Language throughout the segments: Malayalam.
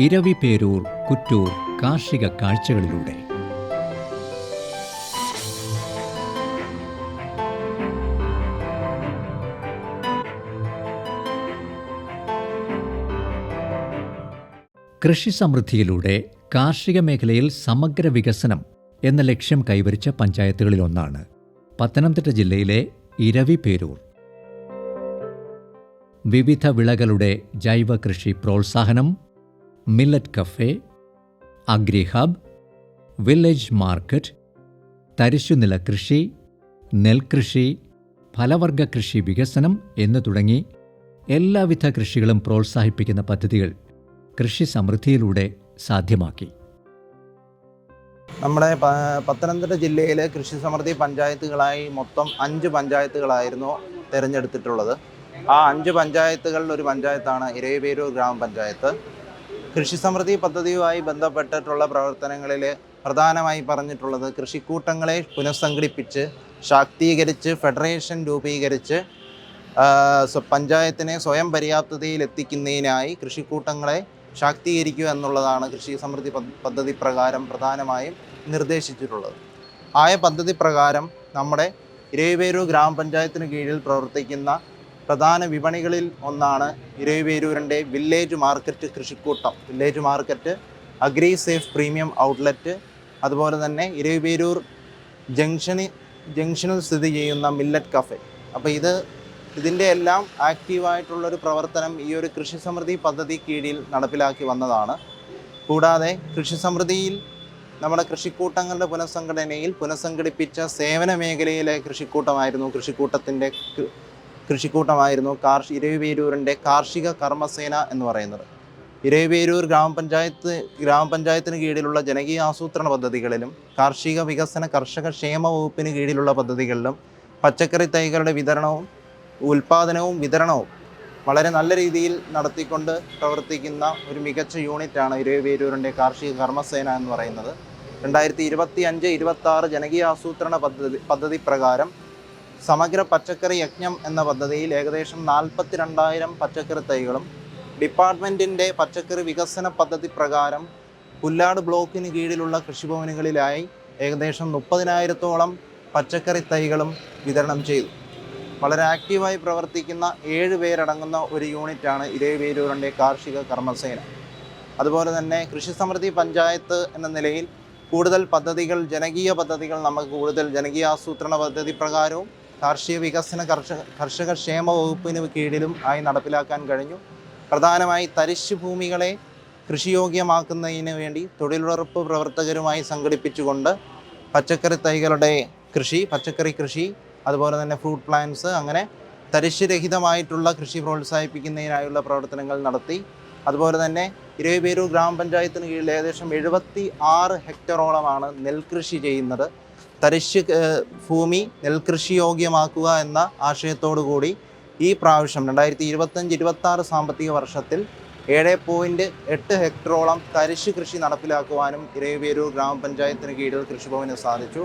ഇരവിപേരൂർ കുറ്റൂർ കാർഷിക കാഴ്ചകളിലൂടെ. കൃഷി സമൃദ്ധിയിലൂടെ കാർഷിക മേഖലയിൽ സമഗ്ര വികസനം എന്ന ലക്ഷ്യം കൈവരിച്ച പഞ്ചായത്തുകളിലൊന്നാണ് പത്തനംതിട്ട ജില്ലയിലെ ഇരവിപേരൂർ. വിവിധ വിളകളുടെ ജൈവ കൃഷി പ്രോത്സാഹനം, millet cafe, agri hub, village market, തരിശുനില കൃഷി, നെൽകൃഷി, ഫലവർഗ കൃഷി വികസനം എന്നു തുടങ്ങി എല്ലാവിധ കൃഷികളും പ്രോത്സാഹിപ്പിക്കുന്ന പദ്ധതികൾ കൃഷി സമൃദ്ധിയിലൂടെ സാധ്യമാക്കി. നമ്മുടെ പത്തനംതിട്ട ജില്ലയിലെ കൃഷി സമൃദ്ധി പഞ്ചായത്തുകളായി മൊത്തം 5 പഞ്ചായത്തുകളായിരുന്നു തിരഞ്ഞെടുത്തിട്ടുള്ളത്. ആ 5 പഞ്ചായത്തുകളിൽ ഒരു പഞ്ചായത്താണ് ഇരവിപേരൂർ ഗ്രാമപഞ്ചായത്ത്. കൃഷി സമൃദ്ധി പദ്ധതിയുമായി ബന്ധപ്പെട്ടിട്ടുള്ള പ്രവർത്തനങ്ങളിൽ പ്രധാനമായി പറഞ്ഞിട്ടുള്ളത് കൃഷിക്കൂട്ടങ്ങളെ പുനഃസംഘടിപ്പിച്ച് ശാക്തീകരിച്ച് ഫെഡറേഷൻ രൂപീകരിച്ച് പഞ്ചായത്തിനെ സ്വയം പര്യാപ്തതയിൽ എത്തിക്കുന്നതിനായി കൃഷിക്കൂട്ടങ്ങളെ ശാക്തീകരിക്കുക എന്നുള്ളതാണ് കൃഷി സമൃദ്ധി പദ്ധതി പ്രകാരം പ്രധാനമായും നിർദ്ദേശിച്ചിട്ടുള്ളത്. ആയ പദ്ധതി പ്രകാരം നമ്മുടെ ഇരവിപേരൂർ ഗ്രാമപഞ്ചായത്തിന് കീഴിൽ പ്രവർത്തിക്കുന്ന പ്രധാന വിപണികളിൽ ഒന്നാണ് ഇരവിപേരൂരിൻ്റെ വില്ലേജ് മാർക്കറ്റ് കൃഷിക്കൂട്ടം. Village market, agri safe premium outlet, അതുപോലെ തന്നെ ഇരവിപേരൂർ ജംഗ്ഷനിൽ സ്ഥിതി ചെയ്യുന്ന മില്ലറ്റ് കഫേ. അപ്പോൾ ഇതിൻ്റെ എല്ലാം ആക്റ്റീവായിട്ടുള്ളൊരു പ്രവർത്തനം ഈ ഒരു കൃഷി സമൃദ്ധി പദ്ധതി കീഴിൽ നടപ്പിലാക്കി വന്നതാണ്. കൂടാതെ കൃഷി സമൃദ്ധിയിൽ നമ്മുടെ കൃഷിക്കൂട്ടങ്ങളുടെ പുനഃസംഘടിപ്പിച്ച സേവന മേഖലയിലെ കൃഷിക്കൂട്ടമായിരുന്നു ഇരവിപേരൂരിൻ്റെ കാർഷിക കർമ്മസേന എന്ന് പറയുന്നത്. ഇരവിപേരൂർ ഗ്രാമപഞ്ചായത്തിന് കീഴിലുള്ള ജനകീയ ആസൂത്രണ പദ്ധതികളിലും കാർഷിക വികസന കർഷക ക്ഷേമ വകുപ്പിന് കീഴിലുള്ള പദ്ധതികളിലും പച്ചക്കറി തൈകളുടെ ഉൽപാദനവും വിതരണവും വളരെ നല്ല രീതിയിൽ നടത്തിക്കൊണ്ട് പ്രവർത്തിക്കുന്ന ഒരു മികച്ച യൂണിറ്റാണ് ഇരവിപേരൂരിൻ്റെ കാർഷിക കർമ്മസേന എന്ന് പറയുന്നത്. 2025-26 ജനകീയ ആസൂത്രണ പദ്ധതി പ്രകാരം സമഗ്ര പച്ചക്കറി യജ്ഞം എന്ന പദ്ധതിയിൽ ഏകദേശം 42,000 പച്ചക്കറി തൈകളും, ഡിപ്പാർട്ട്മെൻറ്റിൻ്റെ പച്ചക്കറി വികസന പദ്ധതി പ്രകാരം പുല്ലാട് ബ്ലോക്കിന് കീഴിലുള്ള കൃഷിഭവനുകളിലായി ഏകദേശം 30,000-ഓളം പച്ചക്കറി തൈകളും വിതരണം ചെയ്തു. വളരെ ആക്റ്റീവായി പ്രവർത്തിക്കുന്ന 7 പേരടങ്ങുന്ന ഒരു യൂണിറ്റാണ് ഇരവിപേരൂരിൻ്റെ കാർഷിക കർമ്മസേന. അതുപോലെ തന്നെ കൃഷി സമൃദ്ധി പഞ്ചായത്ത് എന്ന നിലയിൽ കൂടുതൽ പദ്ധതികൾ, ജനകീയ പദ്ധതികൾ നമുക്ക് കൂടുതൽ ജനകീയ ആസൂത്രണ പദ്ധതി പ്രകാരവും കാർഷിക വികസന കർഷക ക്ഷേമ വകുപ്പിന് കീഴിലും ആയി നടപ്പിലാക്കാൻ കഴിഞ്ഞു. പ്രധാനമായി തരിശ് ഭൂമികളെ കൃഷിയോഗ്യമാക്കുന്നതിന് വേണ്ടി തൊഴിലുറപ്പ് പ്രവർത്തകരുമായി സംഘടിപ്പിച്ചുകൊണ്ട് പച്ചക്കറി തൈകളുടെ പച്ചക്കറി കൃഷി, അതുപോലെ തന്നെ ഫ്രൂട്ട് പ്ലാന്റ്സ്, അങ്ങനെ തരിശുരഹിതമായിട്ടുള്ള കൃഷി പ്രോത്സാഹിപ്പിക്കുന്നതിനായുള്ള പ്രവർത്തനങ്ങൾ നടത്തി. അതുപോലെ തന്നെ ഇരവിപേരൂർ ഗ്രാമപഞ്ചായത്തിന് കീഴിൽ ഏകദേശം 76 ഹെക്ടറോളമാണ് നെൽകൃഷി ചെയ്യുന്നത്. തരിശ് ഭൂമി നെൽകൃഷി യോഗ്യമാക്കുക എന്ന ആശയത്തോടു കൂടി ഈ പ്രാവശ്യം 2025-26 സാമ്പത്തിക വർഷത്തിൽ 7.8 ഹെക്ടറോളം തരിശ് കൃഷി നടപ്പിലാക്കുവാനും ഇരവിപേരൂർ ഗ്രാമപഞ്ചായത്തിന് കീഴിൽ കൃഷിഭവന് സാധിച്ചു.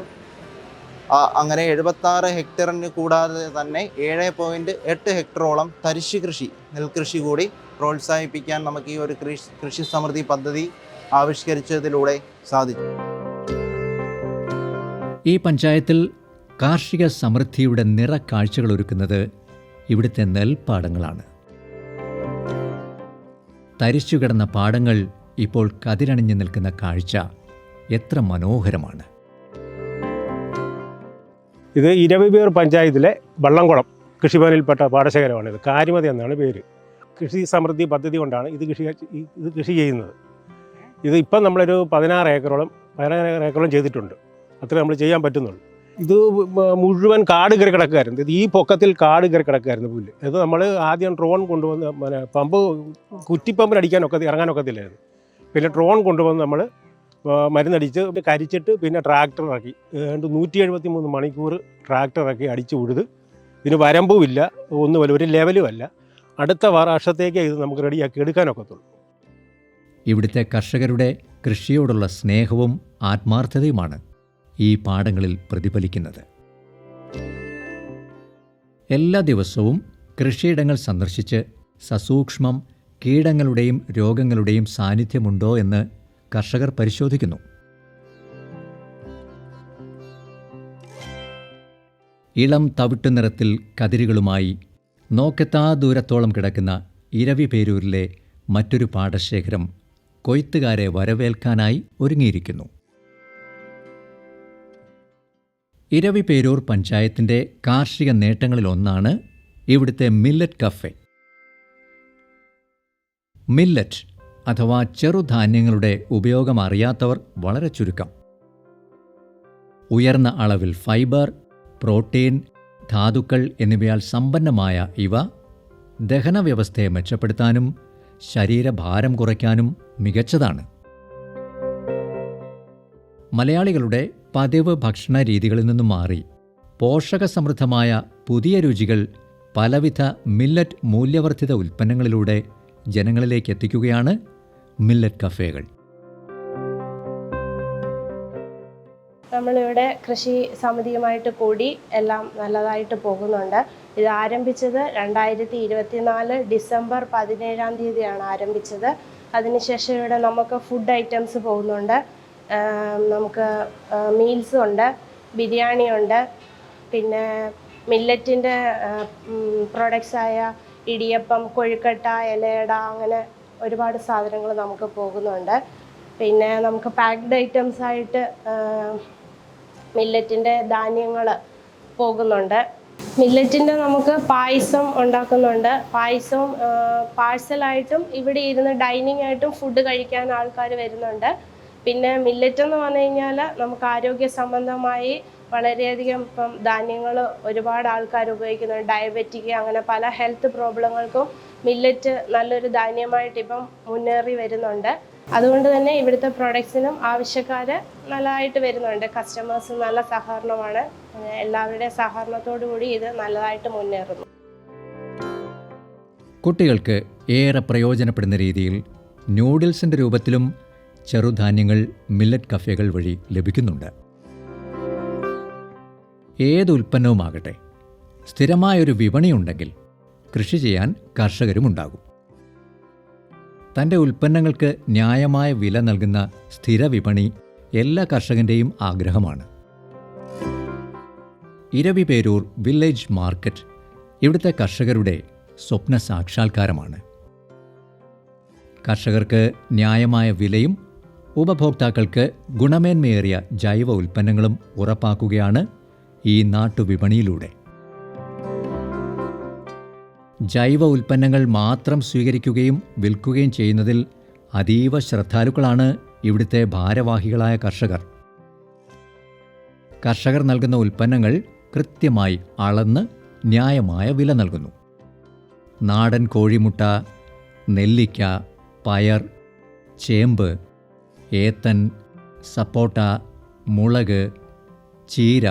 അങ്ങനെ 76 ഹെക്ടറിന് കൂടാതെ തന്നെ 7.8 ഹെക്ടറോളം തരിശ് കൃഷി, നെൽകൃഷി കൂടി പ്രോത്സാഹിപ്പിക്കാൻ നമുക്ക് ഈ ഒരു കൃഷി സമൃദ്ധി പദ്ധതി ആവിഷ്കരിച്ചതിലൂടെ സാധിച്ചു. ഈ പഞ്ചായത്തിൽ കാർഷിക സമൃദ്ധിയുടെ നിറക്കാഴ്ചകൾ ഒരുക്കുന്നത് ഇവിടുത്തെ നെൽപ്പാടങ്ങളാണ്. തരിച്ചുകിടന്ന പാടങ്ങൾ ഇപ്പോൾ കതിരണിഞ്ഞു നിൽക്കുന്ന കാഴ്ച എത്ര മനോഹരമാണ്. ഇത് ഇരവിപേരൂർ പഞ്ചായത്തിലെ വള്ളംകുളം കൃഷിഭവനിൽപ്പെട്ട പാടശേഖരമാണിത്. കാര്യമതി എന്നാണ് പേര്. കൃഷി സമൃദ്ധി പദ്ധതി കൊണ്ടാണ് ഇത് കൃഷി ചെയ്യുന്നത്. ഇത് ഇപ്പം നമ്മളൊരു 16 ഏക്കറോളം ചെയ്തിട്ടുണ്ട്. അത്രേ നമ്മൾ ചെയ്യാൻ പറ്റുന്നുള്ളൂ. ഇത് മുഴുവൻ കാട് കയറി കിടക്കുകയായിരുന്നു. ഇത് ഈ പൊക്കത്തിൽ കാട് കയറി കിടക്കുകയായിരുന്നു പുല്ല്. ഇത് നമ്മൾ ആദ്യം ഡ്രോൺ കൊണ്ടുവന്ന് കുറ്റിപ്പമ്പിനടിക്കാൻ ഇറങ്ങാനൊക്കത്തില്ലായിരുന്നു. പിന്നെ ഡ്രോൺ കൊണ്ടുവന്ന് നമ്മൾ മരുന്നടിച്ച് കരിച്ചിട്ട് പിന്നെ ട്രാക്ടർ ഇറക്കി 173 മണിക്കൂർ ട്രാക്ടർ ഇറക്കി അടിച്ച് ഉഴുത്. ഇതിന് വരമ്പുമില്ല, ഒന്നുമല്ല, ഒരു ലെവലുമല്ല. അടുത്ത വർഷത്തേക്ക് ഇത് നമുക്ക് റെഡിയാക്കി എടുക്കാനൊക്കത്തുള്ളൂ. ഇവിടുത്തെ കർഷകരുടെ കൃഷിയോടുള്ള സ്നേഹവും ആത്മാർത്ഥതയുമാണ് ഈ പാടങ്ങളിൽ പ്രതിഫലിക്കുന്നത്. എല്ലാ ദിവസവും കൃഷിയിടങ്ങൾ സന്ദർശിച്ച് സസൂക്ഷ്മം കീടങ്ങളുടെയും രോഗങ്ങളുടെയും സാന്നിധ്യമുണ്ടോ എന്ന് കർഷകർ പരിശോധിക്കുന്നു. ഇളം തവിട്ടു നിറത്തിൽ കതിരുകളുമായി നോക്കെത്താ ദൂരത്തോളം കിടക്കുന്ന ഇരവിപേരൂരിലെ മറ്റൊരു പാടശേഖരം കൊയ്ത്തുകാരെ വരവേൽക്കാനായി ഒരുങ്ങിയിരിക്കുന്നു. ഇരവിപേരൂർ പഞ്ചായത്തിൻ്റെ കാർഷിക നേട്ടങ്ങളിലൊന്നാണ് ഇവിടുത്തെ മില്ലറ്റ് കഫേ. മില്ലറ്റ് അഥവാ ചെറുധാന്യങ്ങളുടെ ഉപയോഗം അറിയാത്തവർ വളരെ ചുരുക്കം. ഉയർന്ന അളവിൽ ഫൈബർ, പ്രോട്ടീൻ, ധാതുക്കൾ എന്നിവയാൽ സമ്പന്നമായ ഇവ ദഹനവ്യവസ്ഥയെ മെച്ചപ്പെടുത്താനും ശരീരഭാരം കുറയ്ക്കാനും മികച്ചതാണ്. മലയാളികളുടെ പതിവ് ഭക്ഷണ രീതികളിൽ നിന്നും മാറി പോഷകസമൃദ്ധമായ പുതിയ രുചികൾ പലവിധ മില്ലറ്റ് മൂല്യവർദ്ധിത ഉൽപ്പന്നങ്ങളിലൂടെ ജനങ്ങളിലേക്ക് എത്തിക്കുകയാണ് മില്ലറ്റ് കഫേകൾ. നമ്മളിവിടെ കൃഷി സമിതിയുമായിട്ട് കൂടി എല്ലാം നല്ലതായിട്ട് പോകുന്നുണ്ട്. ഇത് ആരംഭിച്ചത് 2024 ഡിസംബർ 17 ആരംഭിച്ചത്. അതിനുശേഷം ഇവിടെ നമുക്ക് ഫുഡ് ഐറ്റംസ് പോകുന്നുണ്ട്. നമുക്ക് മീൽസും ഉണ്ട്, ബിരിയാണി ഉണ്ട്, പിന്നെ മില്ലറ്റിൻ്റെ പ്രോഡക്ട്സായ ഇടിയപ്പം, കൊഴുക്കട്ട, ഇലയട, അങ്ങനെ ഒരുപാട് സാധനങ്ങൾ നമുക്ക് പോകുന്നുണ്ട്. പിന്നെ നമുക്ക് പാക്ഡ് ഐറ്റംസ് ആയിട്ട് മില്ലറ്റിൻ്റെ ധാന്യങ്ങൾ പോകുന്നുണ്ട്. മില്ലറ്റിൻ്റെ നമുക്ക് പായസം ഉണ്ടാക്കുന്നുണ്ട്. പായസവും പാഴ്സലായിട്ടും ഇവിടെ ഇരുന്ന് ഡൈനിങ് ആയിട്ടും ഫുഡ് കഴിക്കാൻ ആൾക്കാർ വരുന്നുണ്ട്. പിന്നെ മില്ലറ്റ് എന്ന് പറഞ്ഞു കഴിഞ്ഞാൽ നമുക്ക് ആരോഗ്യ സംബന്ധമായി വളരെയധികം ഇപ്പം ധാന്യങ്ങൾ ഒരുപാട് ആൾക്കാർ ഉപയോഗിക്കുന്നുണ്ട്. ഡയബറ്റിക്, അങ്ങനെ പല ഹെൽത്ത് പ്രോബ്ലങ്ങൾക്കും മില്ലറ്റ് നല്ലൊരു ധാന്യമായിട്ട് ഇപ്പം മുന്നേറി വരുന്നുണ്ട്. അതുകൊണ്ട് തന്നെ ഇവിടുത്തെ പ്രൊഡക്ട്സിനും ആവശ്യക്കാർ നല്ലതായിട്ട് വരുന്നുണ്ട്. കസ്റ്റമേഴ്സ് നല്ല സഹകരണമാണ്. എല്ലാവരുടെയും സഹകരണത്തോടു കൂടി ഇത് നല്ലതായിട്ട് മുന്നേറുന്നു. കുട്ടികൾക്ക് ഏറെ പ്രയോജനപ്പെടുന്ന രീതിയിൽ നൂഡിൽസിൻ്റെ രൂപത്തിലും ചെറുധാന്യങ്ങൾ മില്ലറ്റ് കഫേകൾ വഴി ലഭിക്കുന്നുണ്ട്. ഏത് ഉൽപ്പന്നവുമാകട്ടെ, സ്ഥിരമായൊരു വിപണിയുണ്ടെങ്കിൽ കൃഷി ചെയ്യാൻ കർഷകരുമുണ്ടാകും. തൻ്റെ ഉൽപ്പന്നങ്ങൾക്ക് ന്യായമായ വില നൽകുന്ന സ്ഥിര വിപണി എല്ലാ കർഷകൻ്റെയും ആഗ്രഹമാണ്. ഇരവിപേരൂർ വില്ലേജ് മാർക്കറ്റ് ഇവിടുത്തെ കർഷകരുടെ സ്വപ്ന സാക്ഷാത്കാരമാണ്. കർഷകർക്ക് ന്യായമായ വിലയും ഉപഭോക്താക്കൾക്ക് ഗുണമേന്മയേറിയ ജൈവ ഉൽപ്പന്നങ്ങളും ഉറപ്പാക്കുകയാണ് ഈ നാട്ടുവിപണിയിലൂടെ. ജൈവ ഉൽപ്പന്നങ്ങൾ മാത്രം സ്വീകരിക്കുകയും വിൽക്കുകയും ചെയ്യുന്നതിൽ അതീവ ശ്രദ്ധാലുക്കളാണ് ഇവിടുത്തെ ഭാരവാഹികളായ കർഷകർ. കർഷകർ നൽകുന്ന ഉൽപ്പന്നങ്ങൾ കൃത്യമായി അളന്ന് ന്യായമായ വില നൽകുന്നു. നാടൻ കോഴിമുട്ട, നെല്ലിക്ക, പയർ, ചേമ്പ്, ഏത്തൻ, സപ്പോട്ട, മുളക്, ചീര,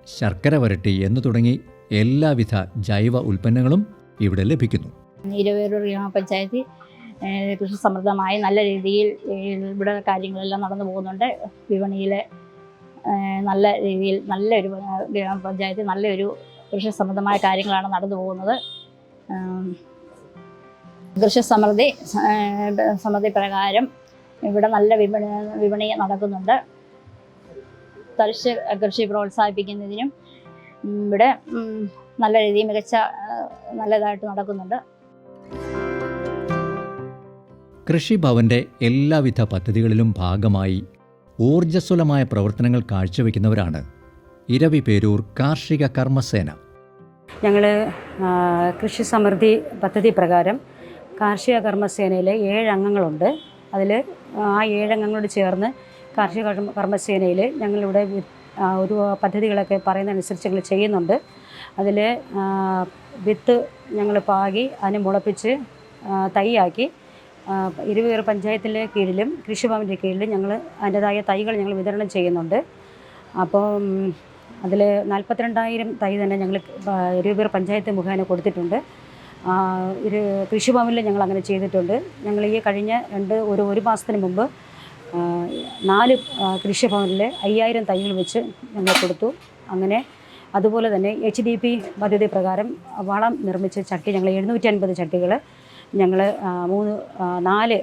ശർക്കര വരട്ടി എന്നു തുടങ്ങി എല്ലാവിധ ജൈവ ഉൽപ്പന്നങ്ങളും ഇവിടെ ലഭിക്കുന്നു. ഇരവിപേരൂർ ഗ്രാമപഞ്ചായത്ത് കൃഷി സമൃദ്ധമായി നല്ല രീതിയിൽ ഇവിടെ കാര്യങ്ങളെല്ലാം നടന്നു പോകുന്നുണ്ട്. വിപണിയിൽ നല്ല രീതിയിൽ നല്ലൊരു ഗ്രാമപഞ്ചായത്ത് നല്ലൊരു കൃഷി സമൃദ്ധമായ കാര്യങ്ങളാണ് നടന്നു പോകുന്നത്. കൃഷി സമൃദ്ധി പ്രകാരം ഇവിടെ നല്ല വിപണി നടക്കുന്നുണ്ട്. തരിശ് കൃഷി പ്രോത്സാഹിപ്പിക്കുന്നതിനും ഇവിടെ നല്ല രീതിയിൽ നല്ലതായിട്ട് നടക്കുന്നുണ്ട്. കൃഷിഭവന്റെ എല്ലാവിധ പദ്ധതികളിലും ഭാഗമായി ഊർജ്ജസ്വലമായ പ്രവർത്തനങ്ങൾ കാഴ്ചവെക്കുന്നവരാണ് ഇരവിപേരൂർ കാർഷിക കർമ്മസേന. ഞങ്ങൾ കൃഷി സമൃദ്ധി പദ്ധതി പ്രകാരം കാർഷിക കർമ്മസേനയിൽ 7 അംഗങ്ങളുണ്ട്. അതിൽ ആ 7 അംഗങ്ങളോട് ചേർന്ന് കാർഷിക കർമ്മസേനയിൽ ഞങ്ങളിവിടെ ഒരു പദ്ധതികളൊക്കെ പറയുന്നതനുസരിച്ച് ഞങ്ങൾ ചെയ്യുന്നുണ്ട്. അതിൽ വിത്ത് ഞങ്ങൾ പാകി അതിനെ മുളപ്പിച്ച് തൈയാക്കി ഇരവിപേരൂർ പഞ്ചായത്തിൻ്റെ കീഴിലും കൃഷിഭവൻ്റെ കീഴിലും ഞങ്ങൾ അതിൻ്റെതായ തൈകൾ ഞങ്ങൾ വിതരണം ചെയ്യുന്നുണ്ട്. അപ്പം അതിൽ 42,000 തൈ തന്നെ ഞങ്ങൾ ഇരവിപേരൂർ പഞ്ചായത്ത് മുഖേന കൊടുത്തിട്ടുണ്ട്. കൃഷിഭവനിൽ ഞങ്ങൾ അങ്ങനെ ചെയ്തിട്ടുണ്ട്. ഞങ്ങൾ ഈ കഴിഞ്ഞ ഒരു മാസത്തിന് മുമ്പ് 4 കൃഷിഭവനിൽ 5,000 തൈകൾ വെച്ച് ഞങ്ങൾ കൊടുത്തു. അങ്ങനെ അതുപോലെ തന്നെ HDP പദ്ധതി പ്രകാരം വളം നിർമ്മിച്ച ചട്ടി ഞങ്ങൾ 750 ചട്ടികൾ ഞങ്ങൾ 4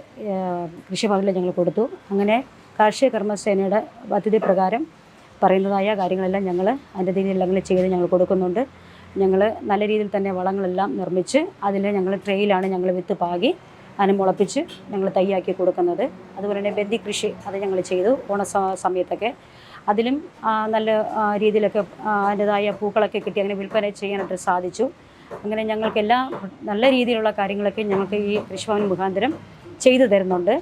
കൃഷിഭവനിൽ ഞങ്ങൾ കൊടുത്തു. അങ്ങനെ കാർഷിക കർമ്മസേനയുടെ പദ്ധതി പ്രകാരം പറയുന്നതായ കാര്യങ്ങളെല്ലാം ഞങ്ങൾ അതിൻ്റെ രീതിയിലെല്ലാം ചെയ്ത് ഞങ്ങൾ കൊടുക്കുന്നുണ്ട്. ഞങ്ങൾ നല്ല രീതിയിൽ തന്നെ വളങ്ങളെല്ലാം നിർമ്മിച്ച് അതിൽ ഞങ്ങൾ ട്രെയിലാണ് ഞങ്ങൾ വിത്ത് പാകി അതിനെ മുളപ്പിച്ച് ഞങ്ങൾ തൈയാക്കി കൊടുക്കുന്നത്. അതുപോലെ തന്നെ ബന്ദി കൃഷി അത് ഞങ്ങൾ ചെയ്തു സമയത്തൊക്കെ. അതിലും നല്ല രീതിയിലൊക്കെ അതിൻ്റെതായ പൂക്കളൊക്കെ കിട്ടി അങ്ങനെ വിൽപ്പന ചെയ്യാനായിട്ട് സാധിച്ചു. അങ്ങനെ ഞങ്ങൾക്കെല്ലാം നല്ല രീതിയിലുള്ള കാര്യങ്ങളൊക്കെ ഞങ്ങൾക്ക് ഈ കൃഷിഭവൻ മുഖാന്തരം ചെയ്തു തരുന്നുണ്ട്.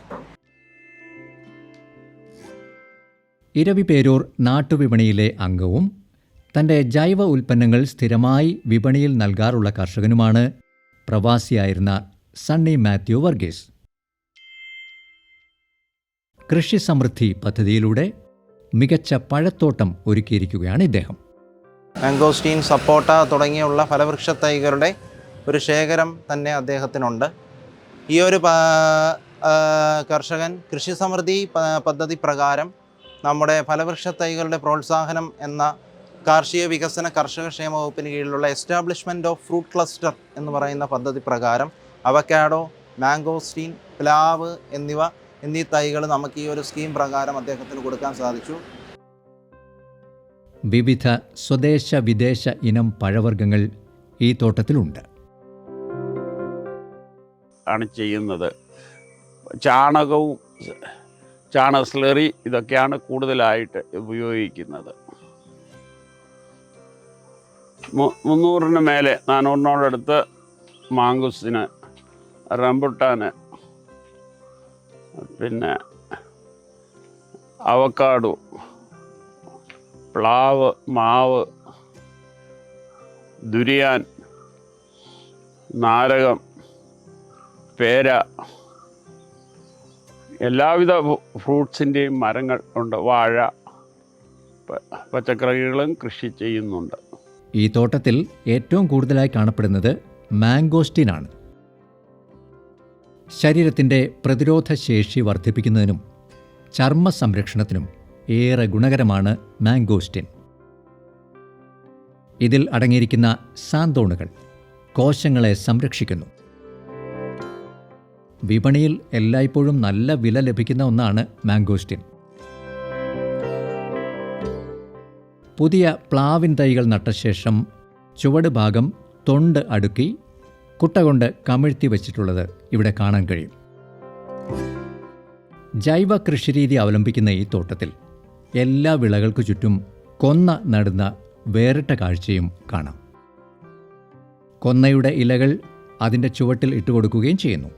ഇരവിപേരൂർ നാട്ടുവിപണിയിലെ അംഗവും തൻ്റെ ജൈവ ഉൽപ്പന്നങ്ങൾ സ്ഥിരമായി വിപണിയിൽ നൽകാറുള്ള കർഷകനുമാണ് പ്രവാസിയായിരുന്ന സണ്ണി മാത്യു വർഗീസ്. കൃഷി സമൃദ്ധി പദ്ധതിയിലൂടെ മികച്ച പഴത്തോട്ടം ഒരുക്കിയിരിക്കുകയാണ് ഇദ്ദേഹം. മാംഗോസ്റ്റീൻ, സപ്പോട്ട തുടങ്ങിയുള്ള ഫലവൃക്ഷ തൈകളുടെ ഒരു ശേഖരം തന്നെ അദ്ദേഹത്തിനുണ്ട്. ഈ ഒരു കർഷകൻ കൃഷി സമൃദ്ധി പദ്ധതി പ്രകാരം നമ്മുടെ ഫലവൃക്ഷ തൈകളുടെ പ്രോത്സാഹനം എന്ന കാർഷിക വികസന കർഷക ക്ഷേമ വകുപ്പിന് കീഴിലുള്ള എസ്റ്റാബ്ലിഷ്മെൻറ്റ് ഓഫ് ഫ്രൂട്ട് ക്ലസ്റ്റർ എന്ന് പറയുന്ന പദ്ധതി പ്രകാരം അവക്കാഡോ, മാംഗോസ്റ്റീൻ, പ്ലാവ് എന്നീ തൈകൾ നമുക്ക് ഈ ഒരു സ്കീം പ്രകാരം അദ്ദേഹത്തിന് കൊടുക്കാൻ സാധിച്ചു. വിവിധ സ്വദേശ വിദേശ ഇനം പഴവർഗ്ഗങ്ങൾ ഈ തോട്ടത്തിലുണ്ട്. ആണ് ചെയ്യുന്നത്. ചാണകവും ചാണക സ്ലറി ഇതൊക്കെയാണ് കൂടുതലായിട്ട് ഉപയോഗിക്കുന്നത്. 300-ന് മേലെ 400-നോടടുത്ത് മാംഗൂസിന്, റംബുട്ടാന്, പിന്നെ അവക്കാഡോ, പ്ലാവ്, മാവ്, ദുരിയാൻ, നാരകം, പേര, എല്ലാവിധ ഫ്രൂട്ട്സിൻ്റെയും മരങ്ങൾ ഉണ്ട്. വാഴ, പച്ചക്കറികളും കൃഷി ചെയ്യുന്നുണ്ട്. ഈ തോട്ടത്തിൽ ഏറ്റവും കൂടുതലായി കാണപ്പെടുന്നത് മാംഗോസ്റ്റീനാണ്. ശരീരത്തിൻ്റെ പ്രതിരോധ ശേഷി വർദ്ധിപ്പിക്കുന്നതിനും ചർമ്മ സംരക്ഷണത്തിനും ഏറെ ഗുണകരമാണ് മാംഗോസ്റ്റീൻ. ഇതിൽ അടങ്ങിയിരിക്കുന്ന സാന്തോണുകൾ കോശങ്ങളെ സംരക്ഷിക്കുന്നു. വിപണിയിൽ എല്ലായ്പ്പോഴും നല്ല വില ലഭിക്കുന്ന ഒന്നാണ് മാംഗോസ്റ്റീൻ. പുതിയ പ്ലാവിൻ തൈകൾ നട്ട ശേഷം ചുവട് ഭാഗം തൊണ്ട് അടുക്കി കുട്ട കൊണ്ട് കമിഴ്ത്തി വച്ചിട്ടുള്ളത് ഇവിടെ കാണാൻ കഴിയും. ജൈവ കൃഷിരീതി അവലംബിക്കുന്ന ഈ തോട്ടത്തിൽ എല്ലാ വിളകൾക്കു ചുറ്റും കൊന്ന നടുന്ന വേറിട്ട കാഴ്ചയും കാണാം. കൊന്നയുടെ ഇലകൾ അതിൻ്റെ ചുവട്ടിൽ ഇട്ടുകൊടുക്കുകയും ചെയ്യുന്നു.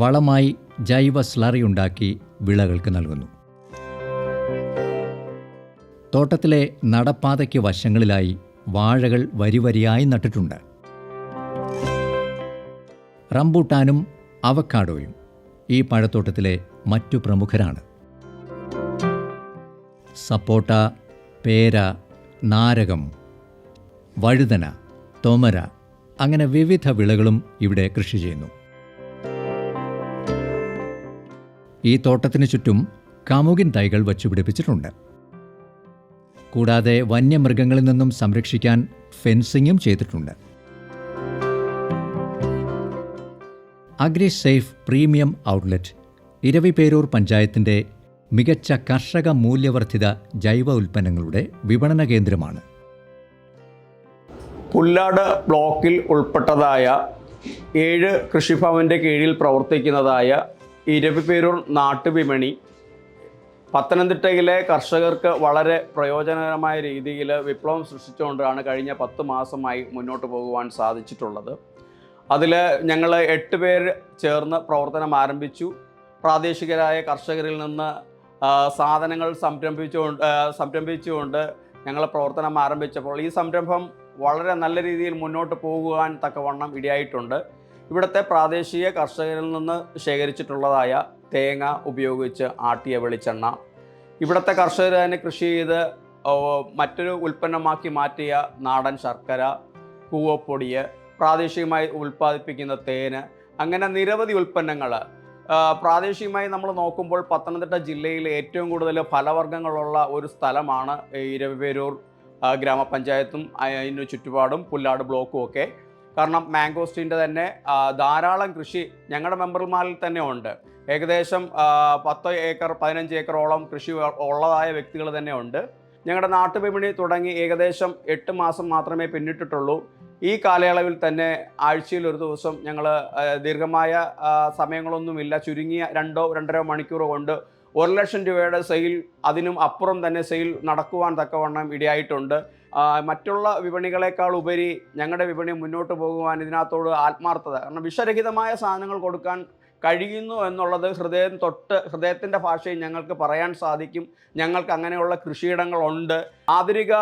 വളമായി ജൈവ സ്ലറി ഉണ്ടാക്കി വിളകൾക്ക് നൽകുന്നു. തോട്ടത്തിലെ നടപ്പാതയ്ക്ക് വശങ്ങളിലായി വാഴകൾ വരിവരിയായി നട്ടിട്ടുണ്ട്. റംബൂട്ടാനും അവക്കാഡോയും ഈ പഴത്തോട്ടത്തിലെ മറ്റു പ്രമുഖരാണ്. സപ്പോട്ട, പേര, നാരകം, വഴുതന, തൊമര അങ്ങനെ വിവിധ വിളകളും ഇവിടെ കൃഷി ചെയ്യുന്നു. ഈ തോട്ടത്തിനു ചുറ്റും കമുകിൻ തൈകൾ വച്ചുപിടിപ്പിച്ചിട്ടുണ്ട്. കൂടാതെ വന്യമൃഗങ്ങളിൽ നിന്നും സംരക്ഷിക്കാൻ ഫെൻസിങ്ങും ചെയ്തിട്ടുണ്ട്. Agri safe premium outlet Eraviperoor പഞ്ചായത്തിൻ്റെ മികച്ച കർഷക മൂല്യവർദ്ധിത ജൈവ ഉൽപ്പന്നങ്ങളുടെ വിപണന കേന്ദ്രമാണ്. പുല്ലാട് ബ്ലോക്കിൽ ഉൾപ്പെട്ടതായ 7 കൃഷിഭവൻ്റെ കീഴിൽ പ്രവർത്തിക്കുന്നതായ ഇരവിപേരൂർ നാട്ടുവിപണി പത്തനംതിട്ടയിലെ കർഷകർക്ക് വളരെ പ്രയോജനകരമായ രീതിയിൽ വിപ്ലവം സൃഷ്ടിച്ചുകൊണ്ടാണ് കഴിഞ്ഞ 10 മാസമായി മുന്നോട്ട് പോകുവാൻ സാധിച്ചിട്ടുള്ളത്. അതിൽ ഞങ്ങൾ 8 പേർ ചേർന്ന് പ്രവർത്തനം ആരംഭിച്ചു. പ്രാദേശികരായ കർഷകരിൽ നിന്ന് സാധനങ്ങൾ സംരംഭിച്ചുകൊണ്ട് ഞങ്ങൾ പ്രവർത്തനം ആരംഭിച്ചപ്പോൾ ഈ സംരംഭം വളരെ നല്ല രീതിയിൽ മുന്നോട്ട് പോകുവാൻ തക്കവണ്ണം ഇടയായിട്ടുണ്ട്. ഇവിടുത്തെ പ്രാദേശിക കർഷകരിൽ നിന്ന് ശേഖരിച്ചിട്ടുള്ളതായ തേങ്ങ ഉപയോഗിച്ച് ആട്ടിയ വെളിച്ചെണ്ണ, ഇവിടുത്തെ കർഷകർ തന്നെ കൃഷി ചെയ്ത് മറ്റൊരു ഉൽപ്പന്നമാക്കി മാറ്റിയ നാടൻ ശർക്കര, കൂവപ്പൊടി, പ്രാദേശികമായി ഉൽപ്പാദിപ്പിക്കുന്ന തേന്, അങ്ങനെ നിരവധി ഉൽപ്പന്നങ്ങൾ പ്രാദേശികമായി നമ്മൾ നോക്കുമ്പോൾ പത്തനംതിട്ട ജില്ലയിൽ ഏറ്റവും കൂടുതൽ ഫലവർഗ്ഗങ്ങളുള്ള ഒരു സ്ഥലമാണ് ഇരവിപേരൂർ ഗ്രാമപഞ്ചായത്തും അതിന് ചുറ്റുപാടും പുല്ലാട് ബ്ലോക്കും ഒക്കെ. കാരണം മാംഗോസ്റ്റീൻ്റെ തന്നെ ധാരാളം കൃഷി ഞങ്ങളുടെ മെമ്പർമാരിൽ തന്നെ ഉണ്ട്. ഏകദേശം 10 ഏക്കർ 15 ഏക്കറോളം കൃഷി ഉള്ളതായ വ്യക്തികൾ തന്നെ ഉണ്ട്. ഞങ്ങളുടെ നാട്ടുവിപണി തുടങ്ങി ഏകദേശം 8 മാസം മാത്രമേ പിന്നിട്ടിട്ടുള്ളൂ. ഈ കാലയളവിൽ തന്നെ ആഴ്ചയിൽ ഒരു ദിവസം ഞങ്ങൾ ദീർഘമായ സമയങ്ങളൊന്നുമില്ല, ചുരുങ്ങിയ 2-2.5 മണിക്കൂർ കൊണ്ട് 1 ലക്ഷം രൂപയുടെ സെയിൽ, അതിനും അപ്പുറം തന്നെ സെയിൽ നടക്കുവാൻ തക്കവണ്ണം ഇടയായിട്ടുണ്ട്. മറ്റുള്ള വിപണികളെക്കാൾ ഉപരി ഞങ്ങളുടെ വിപണി മുന്നോട്ട് പോകുവാൻ ഇതിനകത്തോട് ആത്മാർത്ഥത, കാരണം വിഷരഹിതമായ സാധനങ്ങൾ കൊടുക്കാൻ കഴിയുന്നു എന്നുള്ളത് ഹൃദയത്തിൻ്റെ ഭാഷയിൽ ഞങ്ങൾക്ക് പറയാൻ സാധിക്കും. ഞങ്ങൾക്ക് അങ്ങനെയുള്ള കൃഷിയിടങ്ങളുണ്ട്. ആധുനിക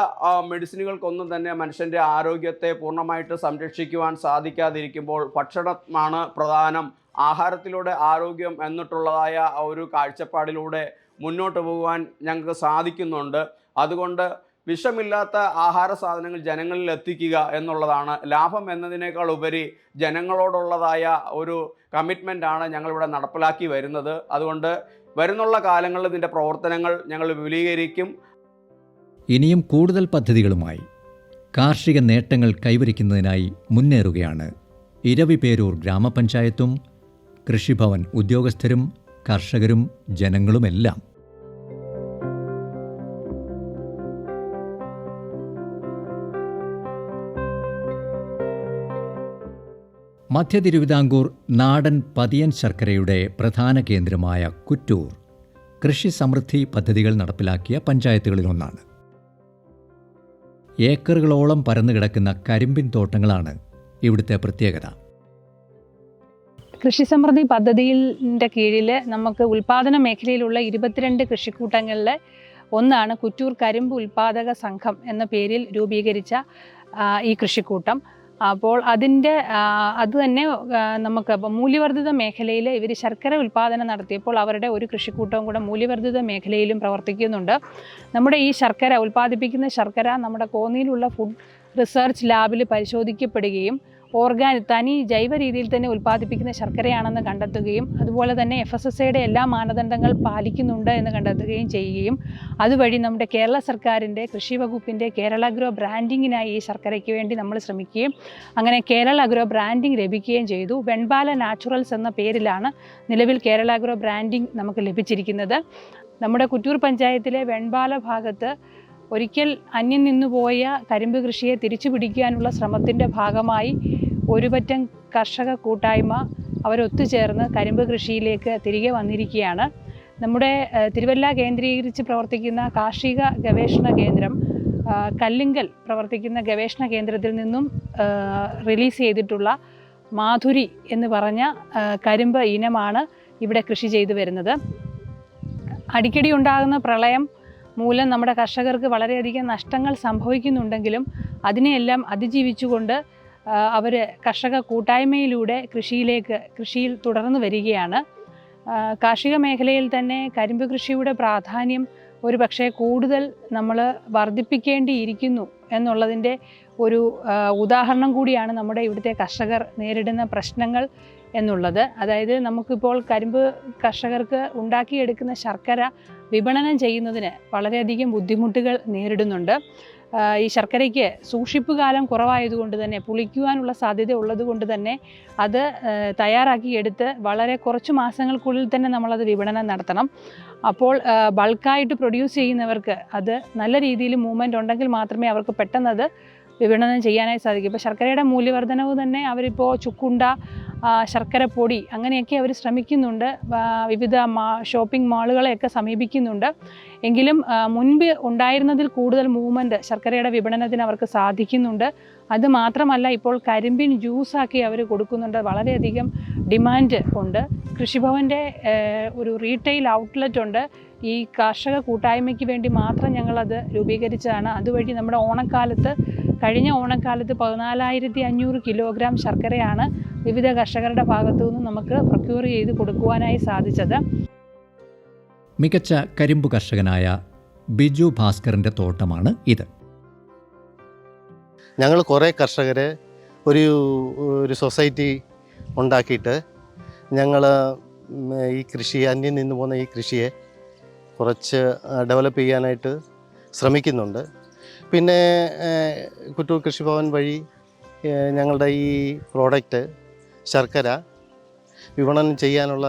മെഡിസിനുകൾക്കൊന്നും തന്നെ മനുഷ്യൻ്റെ ആരോഗ്യത്തെ പൂർണ്ണമായിട്ട് സംരക്ഷിക്കുവാൻ സാധിക്കാതിരിക്കുമ്പോൾ ഭക്ഷണമാണ് പ്രധാനം, ആഹാരത്തിലൂടെ ആരോഗ്യം എന്നിട്ടുള്ളതായ ഒരു കാഴ്ചപ്പാടിലൂടെ മുന്നോട്ട് പോകുവാൻ ഞങ്ങൾക്ക് സാധിക്കുന്നുണ്ട്. അതുകൊണ്ട് വിഷമില്ലാത്ത ആഹാര സാധനങ്ങൾ ജനങ്ങളിൽ എത്തിക്കുക എന്നുള്ളതാണ് ലാഭം എന്നതിനേക്കാൾ ഉപരി ജനങ്ങളോടുള്ളതായ ഒരു കമ്മിറ്റ്മെൻ്റാണ് ഞങ്ങളിവിടെ നടപ്പിലാക്കി വരുന്നത്. അതുകൊണ്ട് വരുന്നുള്ള കാലങ്ങളിൽ ഇതിൻ്റെ പ്രവർത്തനങ്ങൾ ഞങ്ങൾ വിപുലീകരിക്കും. ഇനിയും കൂടുതൽ പദ്ധതികളുമായി കാർഷിക നേട്ടങ്ങൾ കൈവരിക്കുന്നതിനായി മുന്നേറുകയാണ് ഇരവിപേരൂർ ഗ്രാമപഞ്ചായത്തും കൃഷിഭവൻ ഉദ്യോഗസ്ഥരും കർഷകരും ജനങ്ങളുമെല്ലാം. മധ്യ തിരുവിതാംകൂർ നാടൻ പതിയൻ ശർക്കരയുടെ പ്രധാന കേന്ദ്രമായ കുറ്റൂർ കൃഷി സമൃദ്ധി പദ്ധതികൾ നടപ്പിലാക്കിയ പഞ്ചായത്തുകളിലൊന്നാണ്. ഏക്കറുകളോളം പരന്നു കിടക്കുന്ന കരിമ്പിൻ തോട്ടങ്ങളാണ് ഇവിടുത്തെ പ്രത്യേകത. കൃഷി സമൃദ്ധി പദ്ധതിയുടെ കീഴിൽ നമുക്ക് ഉൽപാദന മേഖലയിലുള്ള 22 കൃഷിക്കൂട്ടങ്ങളിൽ ഒന്നാണ് കുറ്റൂർ കരിമ്പ് ഉൽപാദക സംഘം എന്ന പേരിൽ രൂപീകരിച്ച ഈ കൃഷിക്കൂട്ടം. അപ്പോൾ അത് തന്നെ നമുക്ക് മൂല്യവർദ്ധിത മേഖലയിൽ ഇവർ ശർക്കര ഉൽപ്പാദനം നടത്തിയപ്പോൾ അവരുടെ ഒരു കൃഷിക്കൂട്ടവും കൂടെ മൂല്യവർദ്ധിത മേഖലയിലും പ്രവർത്തിക്കുന്നുണ്ട്. നമ്മുടെ ഈ ശർക്കര ഉൽപ്പാദിപ്പിക്കുന്ന ശർക്കര നമ്മുടെ കോന്നിയിലുള്ള ഫുഡ് റിസർച്ച് ലാബിൽ പരിശോധിക്കപ്പെടുകയും തനി ജൈവ രീതിയിൽ തന്നെ ഉൽപ്പാദിപ്പിക്കുന്ന ശർക്കരയാണെന്ന് കണ്ടെത്തുകയും അതുപോലെ തന്നെ FSSAയുടെ എല്ലാ മാനദണ്ഡങ്ങൾ പാലിക്കുന്നുണ്ട് എന്ന് കണ്ടെത്തുകയും ചെയ്യുകയും അതുവഴി നമ്മുടെ കേരള സർക്കാരിൻ്റെ കൃഷി വകുപ്പിൻ്റെ കേരള അഗ്രോ ബ്രാൻഡിങ്ങിനായി ഈ ശർക്കരയ്ക്ക് വേണ്ടി നമ്മൾ ശ്രമിക്കുകയും അങ്ങനെ കേരള അഗ്രോ ബ്രാൻഡിങ് ലഭിക്കുകയും ചെയ്തു. വെൺപാല നാച്ചുറൽസ് എന്ന പേരിലാണ് നിലവിൽ കേരള അഗ്രോ ബ്രാൻഡിങ് നമുക്ക് ലഭിച്ചിരിക്കുന്നത്. നമ്മുടെ കുറ്റൂർ പഞ്ചായത്തിലെ വെൺപാല ഭാഗത്ത് ഒരിക്കൽ അന്യം നിന്നുപോയ കരിമ്പ് കൃഷിയെ തിരിച്ചു പിടിക്കാനുള്ള ശ്രമത്തിൻ്റെ ഭാഗമായി ഒരുപറ്റം കർഷക കൂട്ടായ്മ അവരൊത്തുചേർന്ന് കരിമ്പ് കൃഷിയിലേക്ക് തിരികെ വന്നിരിക്കുകയാണ്. നമ്മുടെ തിരുവല്ല കേന്ദ്രീകരിച്ച് പ്രവർത്തിക്കുന്ന കാർഷിക ഗവേഷണ കേന്ദ്രം കല്ലിങ്കൽ പ്രവർത്തിക്കുന്ന ഗവേഷണ കേന്ദ്രത്തിൽ നിന്നും റിലീസ് ചെയ്തിട്ടുള്ള മാധുരി എന്ന് പറഞ്ഞ കരിമ്പ് ഇനമാണ് ഇവിടെ കൃഷി ചെയ്തു വരുന്നത്. അടിക്കടി ഉണ്ടാകുന്ന പ്രളയം മൂലം നമ്മുടെ കർഷകർക്ക് വളരെയധികം നഷ്ടങ്ങൾ സംഭവിക്കുന്നുണ്ടെങ്കിലും അതിനെയെല്ലാം അതിജീവിച്ചുകൊണ്ട് അവർ കർഷക കൂട്ടായ്മയിലൂടെ കൃഷിയിൽ തുടർന്നു വരികയാണ്. കാർഷിക മേഖലയിൽ തന്നെ കരിമ്പ് കൃഷിയുടെ പ്രാധാന്യം ഒരു പക്ഷേ കൂടുതൽ നമ്മൾ വർദ്ധിപ്പിക്കേണ്ടിയിരിക്കുന്നു എന്നുള്ളതിൻ്റെ ഒരു ഉദാഹരണം കൂടിയാണ് നമ്മുടെ ഇവിടുത്തെ കർഷകർ നേരിടുന്ന പ്രശ്നങ്ങൾ എന്നുള്ളത്. അതായത് നമുക്കിപ്പോൾ കരിമ്പ് കർഷകർക്ക് ഉണ്ടാക്കിയെടുക്കുന്ന ശർക്കര വിപണനം ചെയ്യുന്നതിന് വളരെയധികം ബുദ്ധിമുട്ടുകൾ നേരിടുന്നുണ്ട്. ഈ ശർക്കരയ്ക്ക് സൂക്ഷിപ്പ് കാലം കുറവായതുകൊണ്ട് തന്നെ പുളിക്കുവാനുള്ള സാധ്യത ഉള്ളതുകൊണ്ട് തന്നെ അത് തയ്യാറാക്കിയെടുത്ത് വളരെ കുറച്ച് മാസങ്ങൾക്കുള്ളിൽ തന്നെ നമ്മളത് വിപണനം നടത്തണം. അപ്പോൾ ബൾക്കായിട്ട് പ്രൊഡ്യൂസ് ചെയ്യുന്നവർക്ക് അത് നല്ല രീതിയിൽ മൂവ്മെൻ്റ് ഉണ്ടെങ്കിൽ മാത്രമേ അവർക്ക് പെട്ടെന്നത് വിപണനം ചെയ്യാനായി സാധിക്കും. ഇപ്പോൾ ശർക്കരയുടെ മൂല്യവർദ്ധനവ് തന്നെ അവരിപ്പോൾ ചുക്കുണ്ട, ശർക്കരപ്പൊടി അങ്ങനെയൊക്കെ അവർ ശ്രമിക്കുന്നുണ്ട്. വിവിധ ഷോപ്പിംഗ് മാളുകളെയൊക്കെ സമീപിക്കുന്നുണ്ട്. എങ്കിലും മുൻപ് ഉണ്ടായിരുന്നതിൽ കൂടുതൽ മൂവ്മെൻറ്റ് ശർക്കരയുടെ വിപണനത്തിന് അവർക്ക് സാധിക്കുന്നുണ്ട്. അത് മാത്രമല്ല ഇപ്പോൾ കരിമ്പിൻ ജ്യൂസാക്കി അവർ കൊടുക്കുന്നുണ്ട്. വളരെയധികം ഡിമാൻഡ് ഉണ്ട്. കൃഷിഭവൻ്റെ ഒരു റീറ്റെയിൽ ഔട്ട്ലെറ്റ് ഉണ്ട്. ഈ കർഷക കൂട്ടായ്മയ്ക്ക് വേണ്ടി മാത്രം ഞങ്ങളത് രൂപീകരിച്ചതാണ്. അതുവഴി നമ്മുടെ കഴിഞ്ഞ ഓണക്കാലത്ത് 14,500 കിലോഗ്രാം ശർക്കരയാണ് വിവിധ കർഷകരുടെ ഭാഗത്തു നിന്നും നമുക്ക് പ്രൊക്യൂർ ചെയ്ത് കൊടുക്കുവാനായി സാധിച്ചത്. മികച്ച കരിമ്പ് കർഷകനായ ബിജു ഭാസ്കറിൻ്റെ തോട്ടമാണ് ഇത്. ഞങ്ങൾ കുറേ കർഷകരെ ഒരു സൊസൈറ്റി ഉണ്ടാക്കിയിട്ട് ഞങ്ങൾ ഈ കൃഷി അന്യം നിന്ന് പോകുന്ന ഈ കൃഷിയെ കുറച്ച് ഡെവലപ്പ് ചെയ്യാനായിട്ട് ശ്രമിക്കുന്നുണ്ട്. പിന്നെ കുറ്റൂർ കൃഷിഭവൻ വഴി ഞങ്ങളുടെ ഈ പ്രോഡക്റ്റ് ശർക്കര വിപണനം ചെയ്യാനുള്ള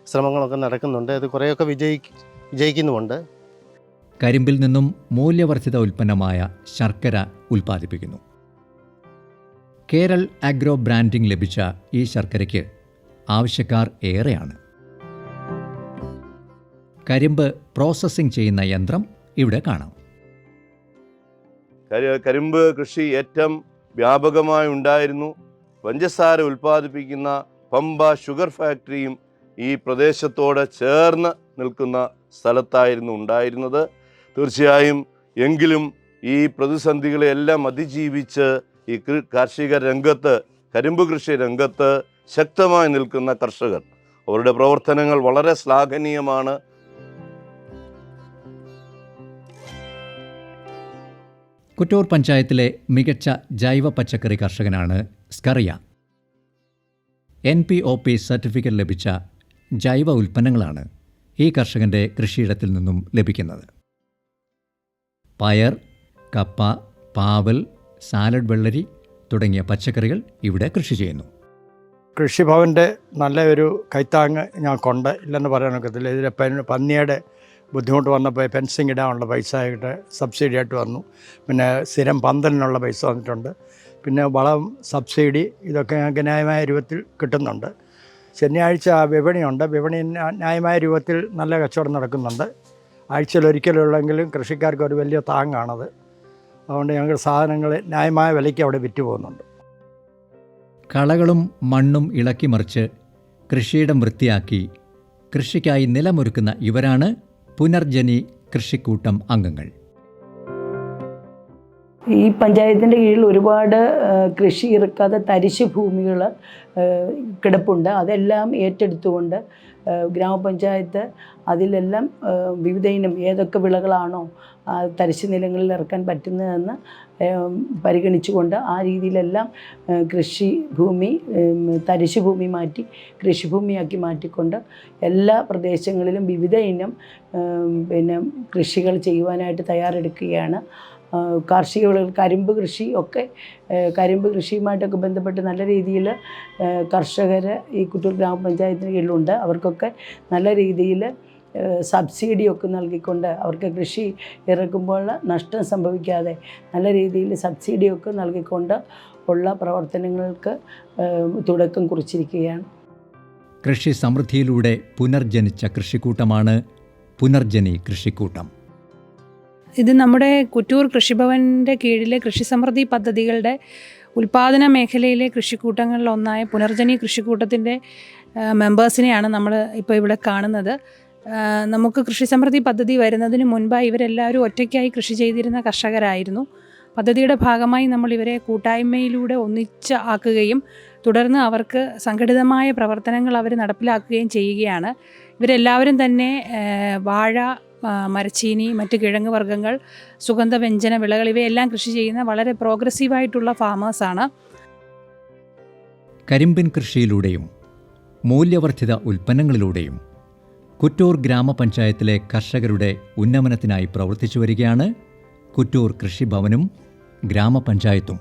ശ്രമങ്ങളൊക്കെ നടക്കുന്നുണ്ട്. അത് കുറേയൊക്കെ വിജയിക്കുന്നുമുണ്ട്. കരിമ്പിൽ നിന്നും മൂല്യവർദ്ധിത ഉൽപ്പന്നമായ ശർക്കര ഉൽപ്പാദിപ്പിക്കുന്നു. കേരൾ അഗ്രോ ബ്രാൻഡിംഗ് ലഭിച്ച ഈ ശർക്കരയ്ക്ക് ആവശ്യക്കാർ ഏറെയാണ്. കരിമ്പ് പ്രോസസ്സിംഗ് ചെയ്യുന്ന യന്ത്രം ഇവിടെ കാണാം. കരിമ്പ് കൃഷി ഏറ്റവും വ്യാപകമായി ഉണ്ടായിരുന്നു. പഞ്ചസാര ഉൽപ്പാദിപ്പിക്കുന്ന പമ്പ ഷുഗർ ഫാക്ടറിയും ഈ പ്രദേശത്തോട് ചേർന്ന് നിൽക്കുന്ന സ്ഥലത്തായിരുന്നു ഉണ്ടായിരുന്നത്. തീർച്ചയായും എങ്കിലും ഈ പ്രതിസന്ധികളെല്ലാം അതിജീവിച്ച് ഈ കാർഷിക രംഗത്ത്, കരിമ്പ് കൃഷി രംഗത്ത് ശക്തമായി നിൽക്കുന്ന കർഷകർ, അവരുടെ പ്രവർത്തനങ്ങൾ വളരെ ശ്ലാഘനീയമാണ്. കുറ്റൂർ പഞ്ചായത്തിലെ മികച്ച ജൈവ പച്ചക്കറി കർഷകനാണ് സ്കറിയ. NPOP സർട്ടിഫിക്കറ്റ് ലഭിച്ച ജൈവ ഉൽപ്പന്നങ്ങളാണ് ഈ കർഷകൻ്റെ കൃഷിയിടത്തിൽ നിന്നും ലഭിക്കുന്നത്. പയർ, കപ്പ, പാവൽ, സാലഡ് വെള്ളരി തുടങ്ങിയ പച്ചക്കറികൾ ഇവിടെ കൃഷി ചെയ്യുന്നു. കൃഷിഭവൻ്റെ നല്ല ഒരു കൈത്താങ്ങ് ഞങ്ങൾക്കുണ്ട്, ഇല്ലെന്ന് പറയാനൊക്കത്തില്ല. ഇതിലെ പന്നിയുടെ ബുദ്ധിമുട്ട് വന്നപ്പോൾ ഫെൻസിങ് ഇടാനുള്ള പൈസ ആയിട്ട് സബ്സിഡി ആയിട്ട് വന്നു. പിന്നെ സ്ഥിരം പന്തലിനുള്ള പൈസ വന്നിട്ടുണ്ട്. പിന്നെ വളം സബ്സിഡി, ഇതൊക്കെ ഞങ്ങൾക്ക് ന്യായമായ രൂപത്തിൽ കിട്ടുന്നുണ്ട്. ശനിയാഴ്ച വിപണിയുണ്ട്. വിപണി ന്യായമായ രൂപത്തിൽ നല്ല കച്ചവടം നടക്കുന്നുണ്ട്. ആഴ്ചയിൽ ഒരിക്കലുള്ളെങ്കിലും കൃഷിക്കാർക്ക് ഒരു വലിയ താങ്ങാണത്. അതുകൊണ്ട് ഞങ്ങൾ സാധനങ്ങൾ ന്യായമായ വിലയ്ക്ക് അവിടെ വിറ്റ് പോകുന്നുണ്ട്. കളകളും മണ്ണും ഇളക്കി മറിച്ച് കൃഷിയിടം വൃത്തിയാക്കി കൃഷിക്കായി നിലമൊരുക്കുന്ന ഇവരാണ് പുനർജനി കൃഷിക്കൂട്ടം അംഗങ്ങൾ. ഈ പഞ്ചായത്തിൻ്റെ കീഴിൽ ഒരുപാട് കൃഷി ഇറക്കാതെ തരിശ് ഭൂമികൾ കിടപ്പുണ്ട്. അതെല്ലാം ഏറ്റെടുത്തുകൊണ്ട് ഗ്രാമപഞ്ചായത്ത് അതിലെല്ലാം വിവിധ ഇനം ഏതൊക്കെ വിളകളാണോ തരിശ് നിലങ്ങളിൽ ഇറക്കാൻ പറ്റുന്നതെന്ന് പരിഗണിച്ചുകൊണ്ട് ആ രീതിയിലെല്ലാം കൃഷി ഭൂമി തരിശ് ഭൂമി മാറ്റി കൃഷിഭൂമിയാക്കി മാറ്റിക്കൊണ്ട് എല്ലാ പ്രദേശങ്ങളിലും വിവിധ ഇനം പിന്നെ കൃഷികൾ ചെയ്യുവാനായിട്ട് തയ്യാറെടുക്കുകയാണ്. കാർഷിക വിളകൾ, കരിമ്പ് കൃഷി ഒക്കെ, കരിമ്പ് കൃഷിയുമായിട്ടൊക്കെ ബന്ധപ്പെട്ട് നല്ല രീതിയിൽ കർഷകർ ഈ കുറ്റൂർ ഗ്രാമപഞ്ചായത്തിന് കീഴിലുണ്ട്. അവർക്കൊക്കെ നല്ല രീതിയിൽ സബ്സിഡിയൊക്കെ നൽകിക്കൊണ്ട് അവർക്ക് കൃഷി ഇറക്കുമ്പോൾ നഷ്ടം സംഭവിക്കാതെ നല്ല രീതിയിൽ സബ്സിഡിയൊക്കെ നൽകിക്കൊണ്ട് ഉള്ള പ്രവർത്തനങ്ങൾക്ക് തുടക്കം കുറിച്ചിരിക്കുകയാണ്. കൃഷി സമൃദ്ധിയിലൂടെ പുനർജനിച്ച കൃഷിക്കൂട്ടമാണ് പുനർജനി കൃഷിക്കൂട്ടം. ഇത് നമ്മുടെ കുറ്റൂർ കൃഷിഭവൻ്റെ കീഴിലെ കൃഷി സമൃദ്ധി പദ്ധതികളുടെ ഉൽപ്പാദന മേഖലയിലെ കൃഷിക്കൂട്ടങ്ങളിലൊന്നായ പുനർജനി കൃഷിക്കൂട്ടത്തിൻ്റെ മെമ്പേഴ്സിനെയാണ് നമ്മൾ ഇപ്പോൾ ഇവിടെ കാണുന്നത്. നമുക്ക് കൃഷി സമൃദ്ധി പദ്ധതി വരുന്നതിന് മുൻപായി ഇവരെല്ലാവരും ഒറ്റയ്ക്കായി കൃഷി ചെയ്തിരുന്ന കർഷകരായിരുന്നു. പദ്ധതിയുടെ ഭാഗമായി നമ്മൾ ഇവരെ കൂട്ടായ്മയിലൂടെ ഒന്നിച്ച് ആക്കുകയും തുടർന്ന് അവർക്ക് സംഘടിതമായ പ്രവർത്തനങ്ങൾ അവർ നടപ്പിലാക്കുകയും ചെയ്യുകയാണ്. ഇവരെല്ലാവരും തന്നെ വാഴ, മരച്ചീനി, മറ്റ് കിഴങ്ങ് വർഗ്ഗങ്ങൾ, സുഗന്ധവ്യഞ്ജന വിളകൾ ഇവയെല്ലാം കൃഷി ചെയ്യുന്ന വളരെ പ്രോഗ്രസീവായിട്ടുള്ള ഫാമേഴ്സാണ്. കരിമ്പിൻ കൃഷിയിലൂടെയും മൂല്യവർദ്ധിത ഉൽപ്പന്നങ്ങളിലൂടെയും കുറ്റൂർ ഗ്രാമപഞ്ചായത്തിലെ കർഷകരുടെ ഉന്നമനത്തിനായി പ്രവർത്തിച്ചു വരികയാണ് കുറ്റൂർ കൃഷിഭവനും ഗ്രാമപഞ്ചായത്തും.